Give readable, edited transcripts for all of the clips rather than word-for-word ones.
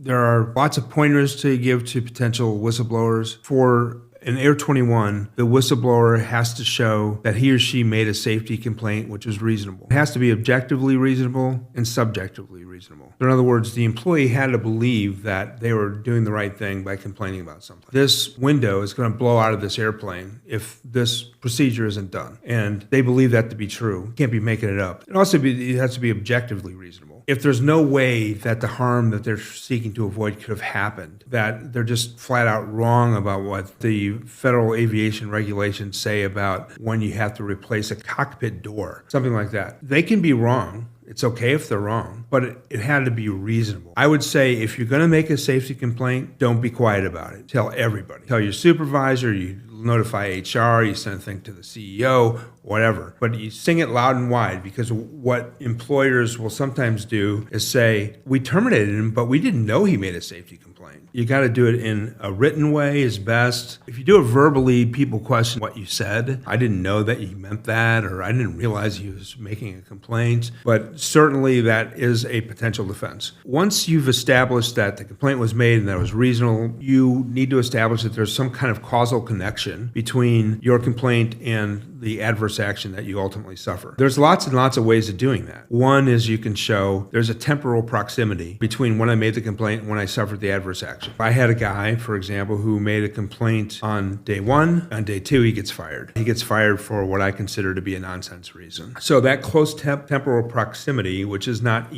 There are lots of pointers to give to potential whistleblowers. For an AIR21, the whistleblower has to show that he or she made a safety complaint which was reasonable. It has to be objectively reasonable and subjectively reasonable. In other words, the employee had to believe that they were doing the right thing by complaining about something. This window is going to blow out of this airplane if this procedure isn't done. And they believe that to be true. You can't be making it up. It has to be objectively reasonable. If there's no way that the harm that they're seeking to avoid could have happened, that they're just flat out wrong about what the federal aviation regulations say about when you have to replace a cockpit door, something like that, they can be wrong. It's okay if they're wrong, but it had to be reasonable. I would say if you're going to make a safety complaint, don't be quiet about it. Tell everybody. Tell your supervisor, you notify HR, you send a thing to the CEO, whatever. But you sing it loud and wide, because what employers will sometimes do is say, we terminated him, but we didn't know he made a safety complaint. You got to do it in a written way is best. If you do it verbally, people question what you said. I didn't know that you meant that, or I didn't realize he was making a complaint. But certainly that is a potential defense. Once you've established that the complaint was made and that it was reasonable, you need to establish that there's some kind of causal connection between your complaint and the adverse action that you ultimately suffer. There's lots and lots of ways of doing that. One is you can show there's a temporal proximity between when I made the complaint and when I suffered the adverse action. I had a guy, for example, who made a complaint on day one. On day two, he gets fired. He gets fired for what I consider to be a nonsense reason. So that close temporal proximity, which is not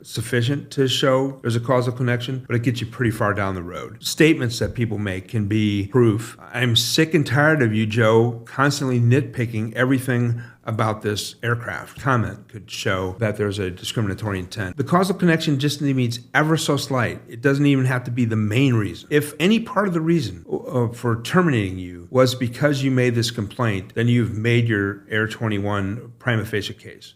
sufficient to show there's a causal connection, but it gets you pretty far down the road. Statements that people make can be proof. I'm sick and tired of you, Joe, constantly nitpicking everything about this aircraft. Comment could show that there's a discriminatory intent. The causal connection just means ever so slight. It doesn't even have to be the main reason. If any part of the reason for terminating you was because you made this complaint, then you've made your AIR21 prima facie case.